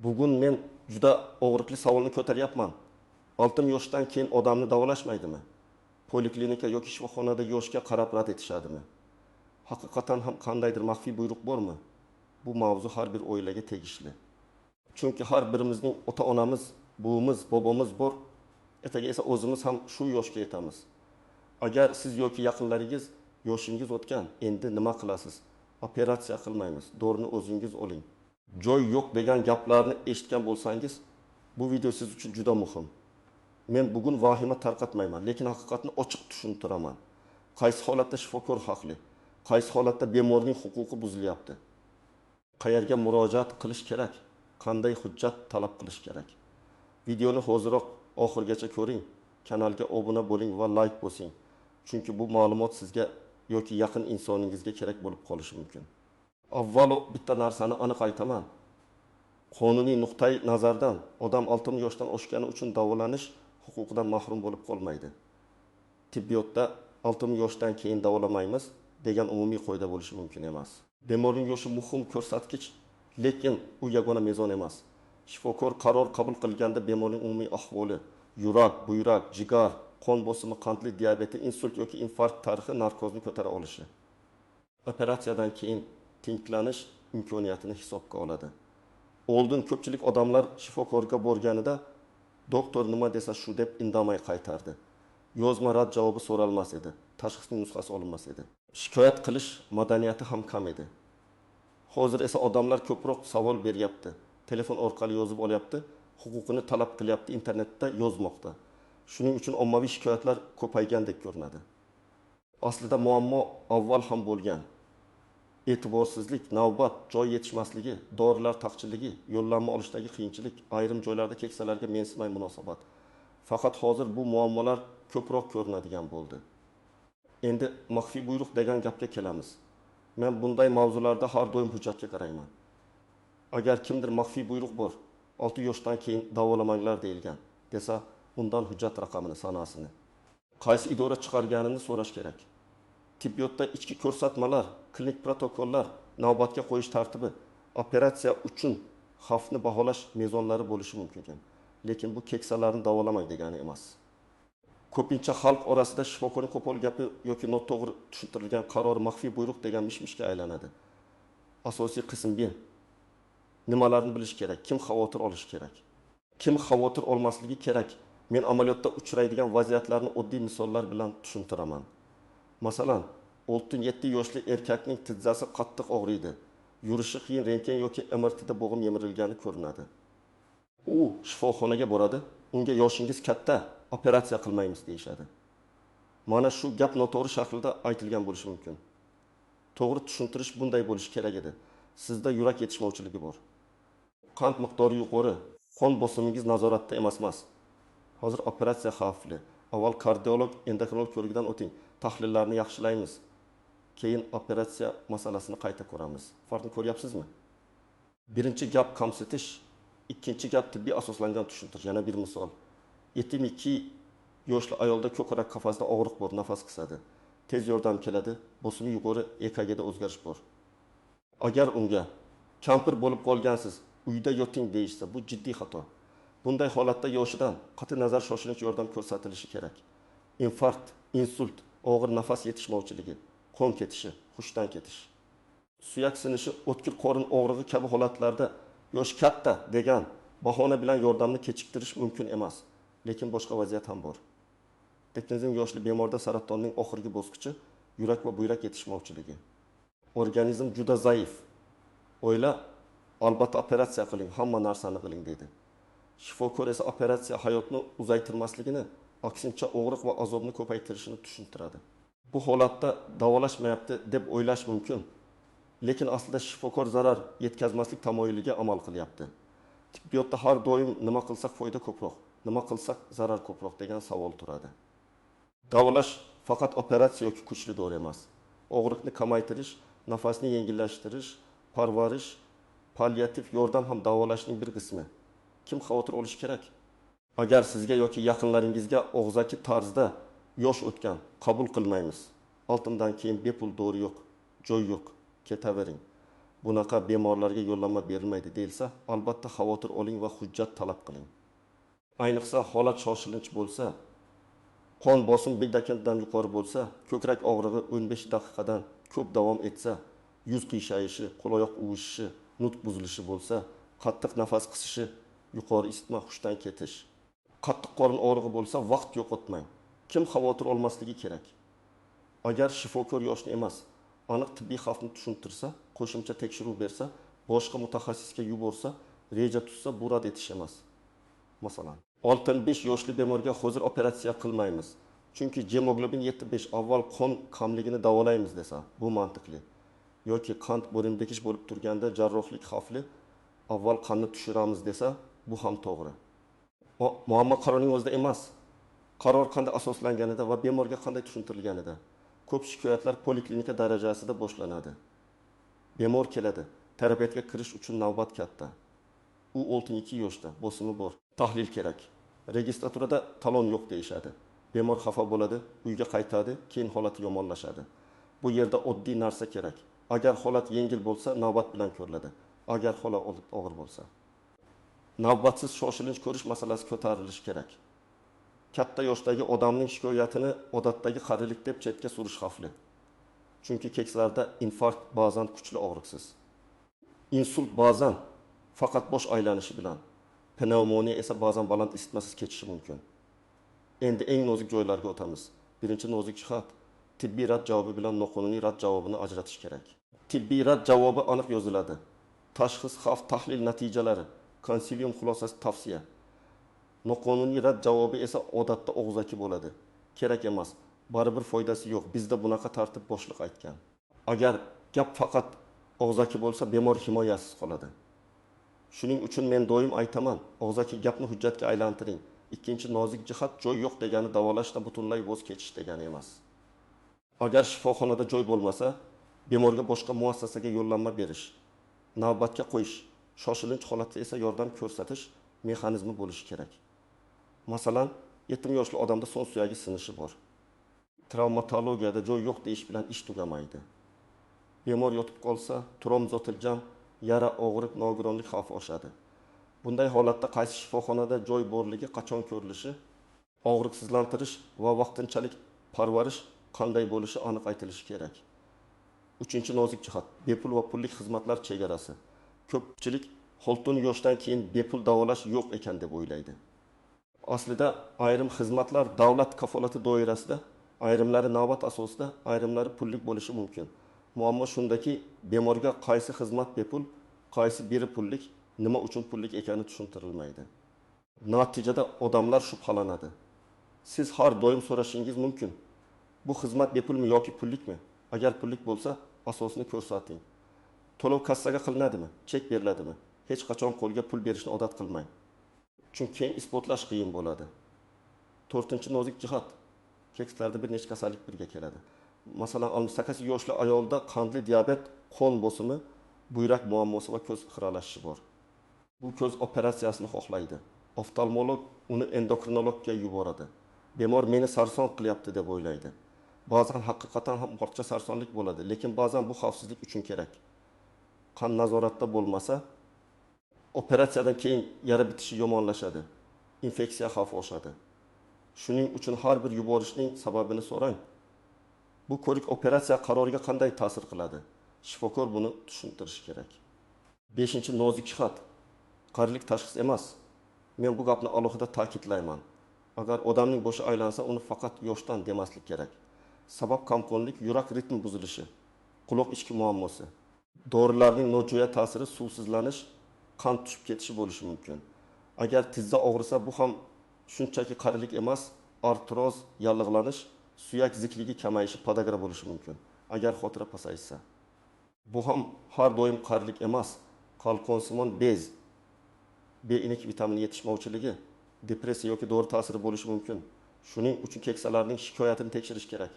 Bugun men juda og'riqli savolni ko'taryapman. 6 yoshdan keyin odamni davolashmaydimi? Poliklinika yoki shifoxonada yoshga qarab rad etishadimi? Haqiqatan ham qandaydir maxfiy buyruq bormi? Bu mavzu har bir oilaga tegishli. Chunki har birimizning ota-onamiz, buvimiz, bobomiz bor. Ertaga esa o'zimiz ham shu yoshga yetamiz. Agar siz yoki yaqinlaringiz yoshingiz o'tgan, endi nima qilasiz? Operatsiya qilmaymiz, dorini o'zingiz oling. Joy yo'q degan gaplarni eshitgan bo'lsangiz, bu video siz uchun juda muhim. Men bugun vahima tarqatmayman, lekin haqiqatni ochiq tushuntiraman. Qaysi holatda shifokor haqli, qaysi holatda bemorning huquqi buzilyapti. Qayerga murojaat qilish kerak, qanday hujjat talab qilish kerak. Videoni hoziroq oxirigacha ko'ring, kanalga obuna bo'ling va like bosing. Chunki bu ma'lumot sizga yoki yaqin insoningizga kerak bo'lib qolishi mumkin. Avvalo bitta narsani aniq aytaman. Qonuniy nuqtai nazardan odam 6 yoshdan oshgani uchun davolanish huquqidan mahrum bo'lib qolmaydi. Tibbiyotda 6 yoshdan keyin davolamaymiz degan umumiy qoida bo'lishi mumkin emas. Bemorning yoshi muhim ko'rsatkich, lekin u yagona mezon emas. Shifokor qaror qabul qilganda bemorning umumiy ahvoli, yurak, buyrak, jigar, qon bosimi, qandli diabeti, insult yoki infarkt tarixi narkozni ko'tara olishi. Operatsiyadan keyin tinklanish imkoniyatini hisobga oladi. Oldin ko'pchilik odamlar shifokorga borganida doktor nima desa shu deb indamay qaytardi. Yozma rad javobi so'ralmas edi, tashxisning nusxasi olinmas edi. Shikoyat qilish madaniyati ham kam edi. Hozir esa odamlar ko'proq savol beryapti, telefon orqali yozib olyapti, huquqini talab qilyapti, internetda yozmoqda. Shuning uchun ommaviy shikoyatlar ko'paygandek ko'rinadi. Aslida muammo avval ham bo'lgan. E'tiborsizlik, navbat, joy yetishmasligi, dorilar taqchilligi, yo'llanma olishdagi qiyinchilik, ayrim joylarda keksalarga mensimay munosabat. Faqat hozir bu muammolar ko'proq ko'rinadigan bo'ldi. Endi maxfiy buyruq degan gapga kelamiz. Men bunday mavzularda har doim hujjatga qarayman. Agar kimdir maxfiy buyruq bor, 6 yoshdan keyin davolamanglar deyilgan desa, undan hujjat raqamini, sanasini, qaysi idora chiqarganini so'rash kerak. Tibbiyotda ichki ko'rsatmalar, klinik protokollar, navbatga qo'yish tartibi, operatsiya uchun xavfni baholash mezonlari bo'lishi mumkin. Lekin bu keksalarni davolamang degani emas. Ko'pincha xalq orasida shifokorning qo'pol gapi yoki noto'g'ri tushuntirilgan qaror maxfiy buyruq degan mishmishga aylanadi. Asosiy qism B. Nimalarni bilish kerak? Kim xavotir olish kerak? Kim xavotir olmasligi kerak? Men amaliyotda uchraydigan vaziyatlarni oddiy misollar bilan tushuntiraman. Masalan, 6-7 yoshli erkakning tizzasi qattiq og'riydi. Yurishi qiyin, rentgen yoki MRTda bo'g'im yemirilgani ko'rinadi. U shifoxonaga boradi, unga yoshingiz katta, operatsiya qilmaymiz deyishadi. Mana shu gap noto'g'ri shaklda aytilgan bo'lishi mumkin. To'g'ri tushuntirish bunday bo'lishi kerak edi. Sizda yurak yetishmovchiligi bor. Qand miqdori yuqori, qon bosimingiz nazoratda emas. Hozir operatsiya xavfli. Avval kardiolog, endokrinolog ko'rigidan o'ting. Tahlillarni yaxshilaymiz. Keyin operatsiya masalasini qayta ko'ramiz. Farqni ko'ryapsizmi? Birinchi gap kamsitish, ikkinchi gap tibbiy asoslangan tushuntirish. Yana bir misol. 72 yoshli ayolda ko'krak qafasida og'riq bor, nafas qisadi. Tez yordam keladi, bosimi yuqori, EKGda o'zgarish bor. Agar unga kampir bo'lib qolgansiz, uyda yoting deyishsa, bu jiddiy xato. Bunday holatda yoshidan qat'iy nazar shoshilinch yordam ko'rsatilishi kerak. Infarkt, insult, og'ir nafas yetishmovchiligi, qon ketishi, hushdan ketish, suyak sinishi, o'tkir qorin og'rig'i kabi holatlarda yosh katta degan bahona bilan yordamni kechiktirish mumkin emas, lekin boshqa vaziyat ham bor. Deknizm yoshli bemorda saratonning oxirgi bosqichi yurak va buyrak yetishmovchiligi. Organizm juda zaif. Oila albatta operatsiya qiling, hamma narsani qiling dedi. Shifokor esa operatsiya hayotni uzaytirmasligini, aksincha og'riq va azobni ko'paytirishini tushuntiradi. Bu holatda davolashmayapti deb o'ylash mumkin, lekin aslida shifokor zarar yetkazmaslik tamoyiliga amal qilyapti. Tibbiyotda har doim nima qilsak foyda ko'proq, nima qilsak zarar ko'proq degan savol turadi. Davolash faqat operatsiya yoki kuchli dori emas. Og'riqni kamaytirish, nafasni yengillashtirish, parvarish, palliativ yordam ham davolashning bir qismi. Kim xavotir olish kerak? Agar sizga yoki yaqinlaringizga og'zaki tarzda yosh o'tgan, qabul qilmaymiz. 6dan keyin bepul dori yo'q, joy yo'q, ketavering. bunaqa bemorlarga yo'llanma berilmaydi deyilsa, albatta xavotir oling va hujjat talab qiling. Ayniqsa holat shoshilinch bo'lsa, qon bosim betakandan yuqori bo'lsa, ko'krak og'rig'i 15 daqiqadan ko'p davom etsa, yuz qiyshayishi, qo'l oyoq uvishishi, nutq buzilishi bo'lsa, qattiq nafas qisishi, yuqori isitma, hushdan ketish, qattiq qorin og'rig'i bo'lsa, vaqt yo'qotmang. Kim xavotir olmasligi kerak? Agar shifokor yoshni emas, aniq tibbiy xavfni tushuntirsa, qo'shimcha tekshiruv bersa, boshqa mutaxassisga yuborsa, reja tuzsa, bu rad etish emas. Masalan, 65 yoshli bemorga hozir operatsiya qilmaymiz. Chunki gemoglobin 7,5 avval qon kamligini davolaymiz desa, bu mantiqli. Yoki qand bo'rimdekish bo'lib turganda jarrohlik xavfli, avval qonni tushiramiz desa, bu ham to'g'ri. Muammo qarorning o'zida emas. Qaror qanday asoslanganida va bemorga qanday tushuntirilganida. Ko'p shikoyatlar poliklinika darajasida boshlanadi. Bemor keladi, terapiyatga kirish uchun navbat katta. U 62 yoshda, bosimi bor. Tahlil kerak. Registraturada talon yo'q deyishadi. Bemor xafa bo'ladi, uyga qaytadi, keyin holati yomonlashadi. Bu yerda oddiy narsa kerak. Agar holat yengil bo'lsa, navbat bilan ko'riladi. Agar holat og'ir bo'lsa, navbatsiz shoshilinch ko'rish masalasi ko'tarilishi kerak. Katta yoshdagi odamning shikoyatini odatdagi qarilik deb chetga surish xavfli. Chunki keksalarda infarkt ba'zan kuchli og'riqsiz. Insult ba'zan faqat bosh aylanishi bilan, pnevmoniya esa ba'zan baland isitmasiz kechishi mumkin. Endi eng nozik joylarga o'tamiz. Birinchi nozik jihat tibbiy rad javobi bilan noqonuniy rad javobini ajratish kerak. Tibbiy rad javobi aniq yoziladi. Tashxis, xavf, tahlil natijalari, konsilium xulosasi, tavsiya. Noqonuniy rad javobi esa odatda og'zaki bo'ladi. Kerak emas, baribir foydasi yo'q. Bizda bunaqa tartib boshliq aytgan. Agar gap faqat og'zaki bo'lsa, bemor himoyasiz qoladi. Shuning uchun men doim aytaman, og'zaki gapni hujjatga aylantiring. Ikkinchi nozik jihat joy yo'q degani davolashdan butunlay voz kechish degani emas. Agar shifoxonada joy bo'lmasa, bemorga boshqa muassasaga yo'llanma berish, navbatga qo'yish, shoshilinch holatda esa yordam ko'rsatish mexanizmi bo'lishi kerak. Masalan, 70 yoshli odamda son suyagi sinishi bor. Travmatologiyada joy yo'q deyish bilan ish tugamaydi. Bemor yotib qolsa, tromzotiljam, yara, og'riq, nogironlik xavfi oshadi. Bunday holatda qaysi shifoxonada joy borligi qachon ko'rilishi, og'riqsizlantirish va vaqtinchalik parvarish qanday bo'lishi aniq aytilishi kerak. Uchinchi nozik jihat bepul va pullik xizmatlar chegarasi. Ko'pchilik xolton yoshdan keyin bepul davolash yo'q ekan deb o'ylaydi. Aslida ayrim xizmatlar davlat kafolati doirasida, ayrimlari navbat asosida, ayrimlari pullik bo'lishi mumkin. Muammo shundaki, bemorga qaysi xizmat bepul, qaysi biri pullik, nima uchun pullik ekani tushuntirilmaydi. Natijada odamlar shubhalanadi. Siz har doim so'rashingiz mumkin. Bu xizmat bepulmi yoki pullikmi? Agar pullik bo'lsa, asosini ko'rsating. To'lov kassaga qilinadimi? Chek beriladimi? Hech qachon qo'lga pul berishni odat qilmang. Chunki keyin isbotlash qiyin bo'ladi. 4-nozik jihat. Keksalarda bir nechta kasallik birga keladi. Masalan, 68 yoshli ayolda qandli diabet, qon bosimi, buyrak muammosi va ko'z xiralashishi bor. Bu ko'z operatsiyasini xohlaydi. Oftalmolog uni endokrinologga yuboradi. Bemor meni sarson qilyapti deb o'ylaydi. Ba'zan haqiqatan ham ortcha sarsonlik bo'ladi, lekin ba'zan bu xavfsizlik uchun kerak. Qon nazoratda bo'lmasa, operatsiyadan keyin yara bitishi yomonlashadi. Infeksiya xavfi oshadi. Shuning uchun har bir yuborishning sababini so'rang. Bu ko'rik operatsiya qaroriga qanday ta'sir qiladi? Shifokor buni tushuntirishi kerak. 5-nozik jihat. Qarilik tashxis emas. Men bu gapni alohida ta'kidlayman. Agar odamning boshi aylansa, uni faqat yoshdan demaslik kerak. Sabab kamqonlik, yurak ritm buzilishi, quloq ichki muammosi. Dorilarning nojo'ya ta'siri suvsizlanish, qon tushib ketishi bo'lishi mumkin. Agar tizza og'risa, bu ham shunchaki qarilik emas, artroz, yallig'lanish, suyak zikligi kamayishi, podagra bo'lishi mumkin. Agar xotira pasaysa, bu ham har doim qarilik emas, qalqonsimon bez, B12 vitamini yetishmovchiligi, depressiya yoki dori ta'siri bo'lishi mumkin. Shuning uchun keksalarning shikoyatini tekshirish kerak.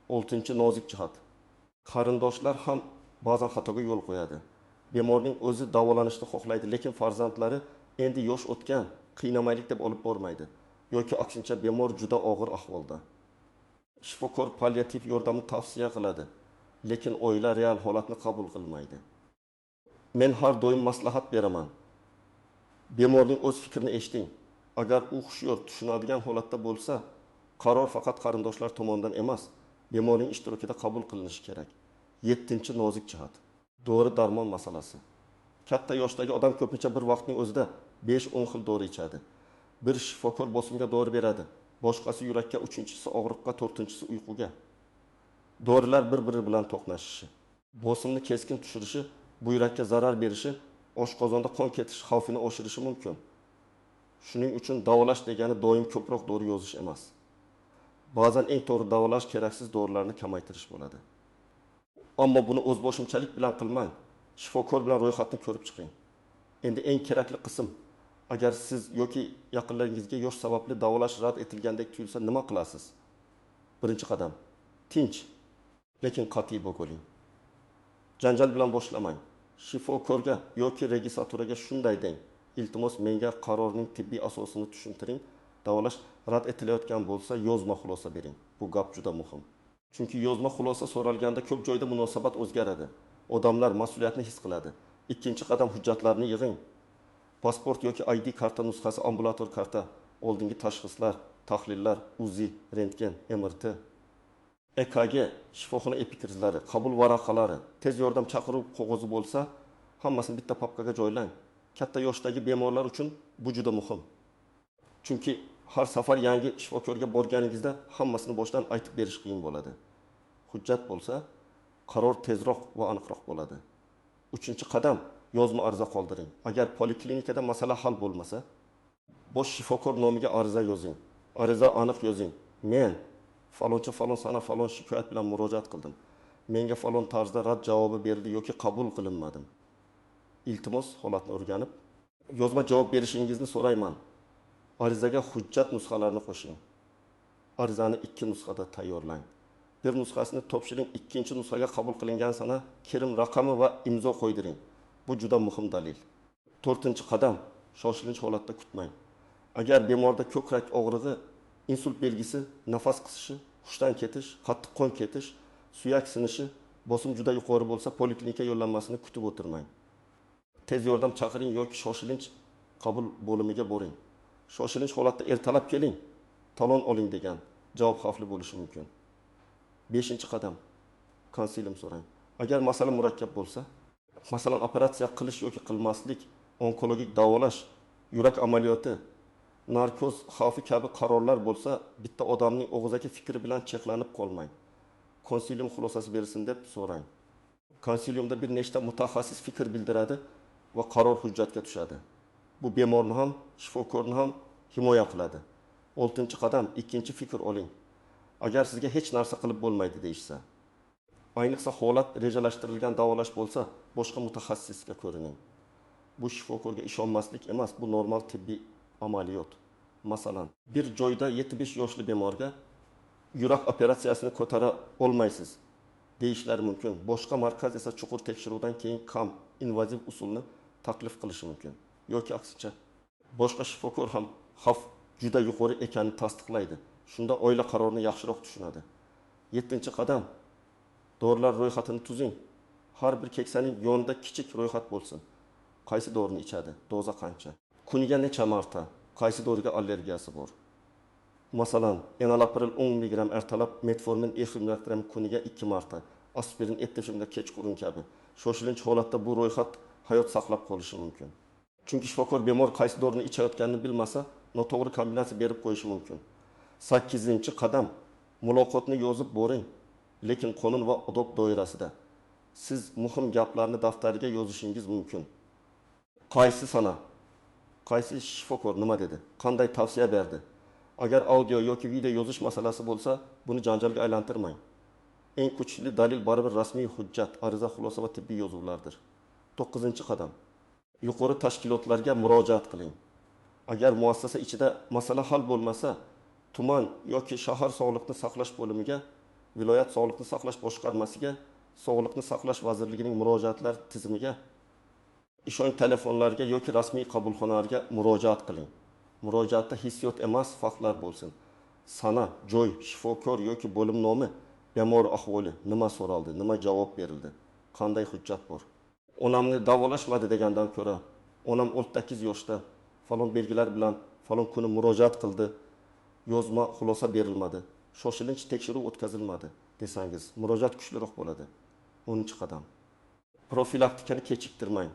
6-nozik jihat. Qarindoshlar ham ba'zan xatoga yo'l qo'yadi. Bemorning o'zi davolanishni xohlaydi, lekin farzandlari endi yosh o'tgan, qiynamaylik deb olib bormaydi. Yoki aksincha bemor juda og'ir ahvolda. Shifokor palliativ yordamni tavsiya qiladi, lekin oila real holatni qabul qilmaydi. Men har doim maslahat beraman. Bemorning o'z fikrini eshiting. Agar u hushyor tushunadigan holatda bo'lsa, qaror faqat qarindoshlar tomonidan emas, bemorning ishtirokida qabul qilinishi kerak. 7-chi nozik jihat. Dori darmon masalasi. Katta yoshdagi odam ko'pincha bir vaqtning o'zida 5-10 xil dori ichadi. Bir shifokor bosimga dori beradi, boshqasi yurakka, 3-chisi og'riqqa, 4-chisi uyquga. Dorilar bir-biri bilan to'qnashishi, bosimni keskin tushirishi, buyrakka zarar berishi, oshqozonda qon ketish xavfini oshirishi mumkin. Shuning uchun davolash degani doim ko'proq dori yozish emas. Ba'zan eng to'g'ri davolash keraksiz dorilarni kamaytirish bo'ladi. Ammo buni o'zboshimchalik bilan qilmang. Shifokor bilan ro'yxatni ko'rib chiqing. Endi eng kerakli qism, agar siz yoki yaqinlaringizga yosh sababli davolash rad etilgandek tuyulsa nima qilasiz? Birinchi qadam, tinch, lekin qat'iy bo'ling. Janjal bilan boshlamang. Shifokorga yoki registraturaga shunday deng: iltimos menga qarorning tibbiy asosini tushuntiring. Davolash rad etilayotgan bo'lsa, yozma xulosa bering. Bu gap juda muhim. Chunki yozma xulosa so'ralganda ko'p joyda munosabat o'zgaradi. Odamlar mas'uliyatni his qiladi. Ikkinchi qadam, hujjatlarni yig'ing. Pasport yoki ID karta nusxasi, ambulator karta, oldingi tashxislar, tahlillar, UZI, rentgen, MRT, EKG, shifoxona epikrizlari, qabul varaqalari, tez yordam chaqiruv qog'ozi bo'lsa, hammasini bitta papkaga joylang. Katta yoshdagi bemorlar uchun bu juda muhim. Chunki har safar yangi shifokorga borganingizda hammasini boshdan aytib berish qiyin bo'ladi. Hujjat bo'lsa, qaror tezroq va aniqroq bo'ladi. 3-qadam, yozma ariza qoldiring. Agar poliklinikada masala hal bo'lmasa, bosh shifokor nomiga ariza yozing. Ariza aniq yozing. Men faloncha falon sana falon shikoyat bilan murojaat qildim. Menga falon tarzda rad javobi berildi yoki qabul qilinmadim. Iltimos, holatni o'rganib, yozma javob berishingizni so'rayman. Arizaga hujjat nusxalarini qo'shing. Arizani 2 nusxada tayyorlang. Bir nusxasini topshiring, ikkinchi nusxaga qabul qilingan sana kirim raqami va imzo qo'ydiring. Bu juda muhim dalil. 4-qadam, shoshilinch holatda kutmang. Agar bemorda ko'krak og'rig'i, insult belgisi, nafas qisishi, hushdan ketish, qattiq qon ketish, suyak sinishi, bosim juda yuqori bo'lsa, poliklinika yo'llanmasini kutib o'tirmang. Tez yordam chaqiring yoki shoshilinch qabul bo'limiga boring. Shoshilinch holatda ertalab keling, talon oling degan javob xavfli bo'lishi mumkin. 5-qadam, konsilium so'rang. Agar masala murakkab bo'lsa, masalan operatsiya qilish yoki qilmaslik, onkologik davolash, yurak amaliyoti, narkoz xavfi kabi qarorlar bo'lsa, bitta odamning og'zaki fikri bilan cheklanib qolmang. Konsilium xulosasi bersin deb so'rang. Konsiliumda bir nechta mutaxassis fikr bildiradi va qaror hujjatga tushadi. Bu bemorni ham, shifokorni ham himoya qiladi. 6-qadam, ikkinchi fikr oling. Agar sizga hech narsa qilib bo'lmaydi deyishsa, ayniqsa holat rejalashtirilgan davolash bo'lsa, boshqa mutaxassisga ko'rining. Bu shifokorga ishonmaslik emas, bu normal tibbiy amaliyot. Masalan, bir joyda 75 yoshli bemorga yurak operatsiyasini ko'tara olmaysiz deyishlari mumkin. Boshqa markaz esa chuqur tekshiruvdan keyin kam invaziv usulni taklif qilishi mumkin. Yoki aksincha, boshqa shifokor ham xavf juda yuqori ekanini tasdiqlaydi. Shunda oila qarorini yaxshiroq tushunadi. 7-qadam, dorilar ro'yxatini tuzing. Har bir keksaning yonida kichik ro'yxat bo'lsin. Qaysi dorini ichadi, doza qancha, kuniga necha marta, qaysi doriga allergiyasi bor. Masalan, enalapril 10 mg ertalab, metformin efimlatram kuniga 2 marta, aspirin ertashimda kechqurun kabi. Shoshilinch holatda bu ro'yxat hayot saqlab qolishi mumkin. Chunki shifokor bemor qaysi dorini ichayotganini bilmasa, noto'g'ri kombinatsiya berib qo'yishi mumkin. 8-qadam, muloqotni yozib boring, lekin qonun va odob doirasida. Siz muhim gaplarni daftariga yozishingiz mumkin. Qaysi sana, qaysi shifokor nima dedi, qanday tavsiya berdi. Agar audio yoki video yozish masalasi bo'lsa, buni janjalga aylantirmang. Eng kuchli dalil baribir rasmiy hujjat, ariza, xulosa va tibbiy yozuvlardir. 9-qadam, yuqori tashkilotlarga murojaat qiling. Agar muassasa ichida masala hal bo'lmasa, tuman yoki shahar sog'liqni saqlash bo'limiga, viloyat sog'liqni saqlash boshqarmasiga, sog'liqni saqlash vazirligining murojaatlar tizimiga, ishonch telefonlariga yoki rasmiy qabulxonalarga murojaat qiling. Murojaatda hissiyot emas, faktlar bo'lsin. Sana, joy, shifokor yoki bo'lim nomi, bemor ahvoli, nima so'raldi, nima javob berildi, qanday hujjat bor. onamni davolashmadi degandan ko'ra, onam 18 yoshda falon belgilar bilan falon kuni murojaat qildi, yozma xulosa berilmadi, shoshilinch tekshiruv o'tkazilmadi desangiz, murojaat kuchliroq bo'ladi. 10-qadam. Profilaktikani kechiktirmang.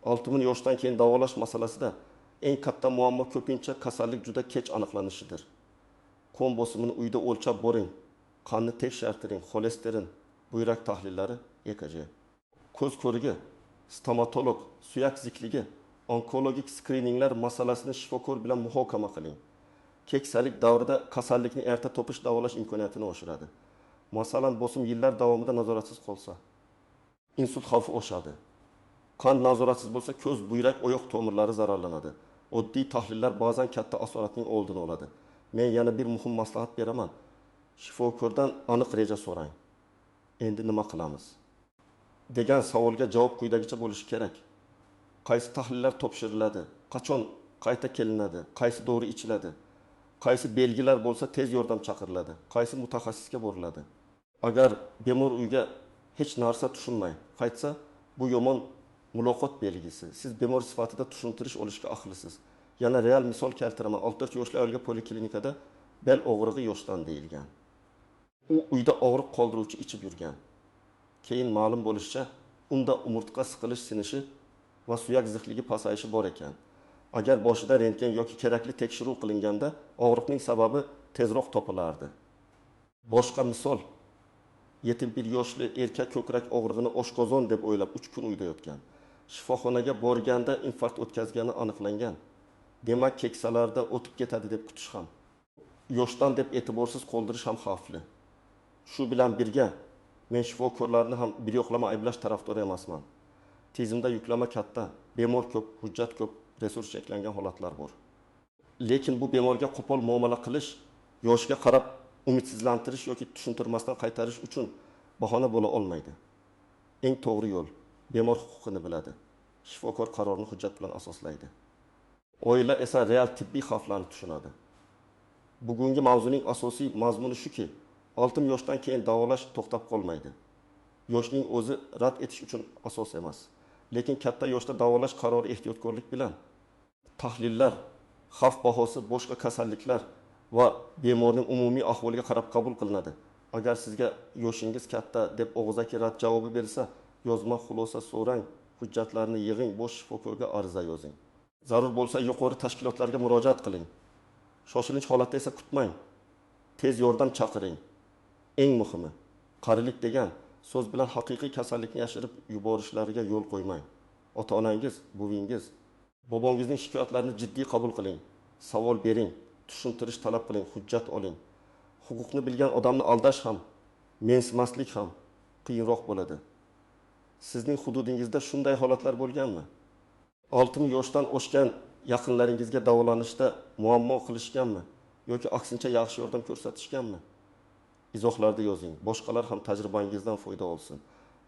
6000 yoshdan keyin davolash masalasida eng katta muammo ko'pincha kasallik juda kech aniqlanishidir. Qon bosimini uyda o'lchab boring, qonni tekshirtiring, xolesterin, buyrak tahlillari, EKG. Ko'z ko'rigi, stomatolog, suyak zikligi, onkologik skrininglar masalasini shifokor bilan muhokama qiling. Keksalik davrida kasallikni erta topish davolash imkoniyatini oshiradi. Masalan, bosim yillar davomida nazoratsiz qolsa, insult xavfi oshadi. Qon nazoratsiz bo'lsa, ko'z, buyrak, oyoq tomirlari zararlanadi. Oddiy tahlillar ba'zan katta asoratning oldini oladi. Men yana bir muhim maslahat beraman. Shifokordan aniq reja so'rang. Endi nima qilamiz? Degan savolga javob quyidagicha bo'lishi kerak. Qaysi tahlillar topshiriladi? Qachon qayta kelinadi? Qaysi dori ichiladi? Qaysi belgilar bo'lsa tez yordam chaqiriladi? Qaysi mutaxassisga boriladi? Agar bemor uyga hech narsa tushunmay qaytsa, bu yomon muloqot belgisi. Siz bemor sifatida tushuntirish olishga aqlisiz. Yana real misol keltiraman. 64 yoshli ayolga poliklinikada bel og'rig'i yoshdan deyilgan. U uyda og'riq qoldiruvchi ichib yurgan. Keyin ma'lum bo'lishicha, unda umurtqa siqilish sinishi va suyak ziqligi pasayishi bor ekan. Agar boshida rentgen yoki kerakli tekshiruv qilinganda og'riqning sababi tezroq topilardi. Boshqa misol, 71 yoshli erkak ko'krak og'rig'ini oshqozon deb o'ylab 3 kun uyda yotgan. Shifoxonaga borganda infarkt o'tkazgani aniqlangan. Demak, keksalarda o'tib ketadi deb kutish ham, yoshdan deb e'tiborsiz qoldirish ham xavfli. Shu bilan birga, men shifokorlarni ham bir yo'qlama ayblash tarafdori emasman. Tizimda yuklama katta, bemor ko'p, hujjat ko'p, resurs cheklangan holatlar bor. Lekin bu bemorga qo'pol muomala qilish, yoshiga qarab umidsizlantirish yoki tushuntirmasdan qaytarish uchun bahona bo'la olmaydi. Eng to'g'ri yo'l bemor huquqini biladi. Shifokor qarorini hujjat bilan asoslaydi. Oila esa real tibbiy xavflarni tushunadi. Bugungi mavzuning asosiy mazmuni shuki, 60 yoshdan keyin davolash to'xtab qolmaydi. Yoshning o'zi rad etish uchun asos emas. Lekin katta yoshda davolash qarori ehtiyotkorlik bilan tahlillar, xavf bahosi, boshqa kasalliklar va bemorning umumiy ahvoliga qarab qabul qilinadi. Agar sizga yoshingiz katta deb og'zaki rad javobi bersa, yozma xulosa so'rang, hujjatlarni yig'ing, bosh shifokorga ariza yozing. Zarur bo'lsa yuqori tashkilotlarga murojaat qiling. Shoshilinch holatda esa kutmang. Tez yordam chaqiring. Eng muhimi, qarilik degan so'z bilan haqiqiy kasallikni yashirib yuborishlariga yo'l qo'ymang. Ota-onangiz, buvingiz, bobongizning shikoyatlarini jiddiy qabul qiling. Savol bering, tushuntirish talab qiling, hujjat oling. Huquqni bilgan odamni aldash ham, mensimaslik ham qiyinroq bo'ladi. Sizning hududingizda shunday holatlar bo'lganmi? 60 yoshdan oshgan yaqinlaringizga davolanishda muammo qilishganmi yoki aksincha yaxshi yordam ko'rsatishganmi? Izohlarda yozing. Boshqalar ham tajribangizdan foyda olsin.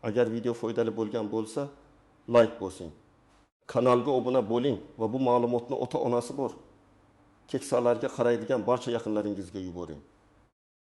Agar video foydali bo'lgan bo'lsa, like bosing. Kanalga obuna bo'ling va bu ma'lumotni ota-onasi bor keksalarga qaraydigan barcha yaqinlaringizga yuboring.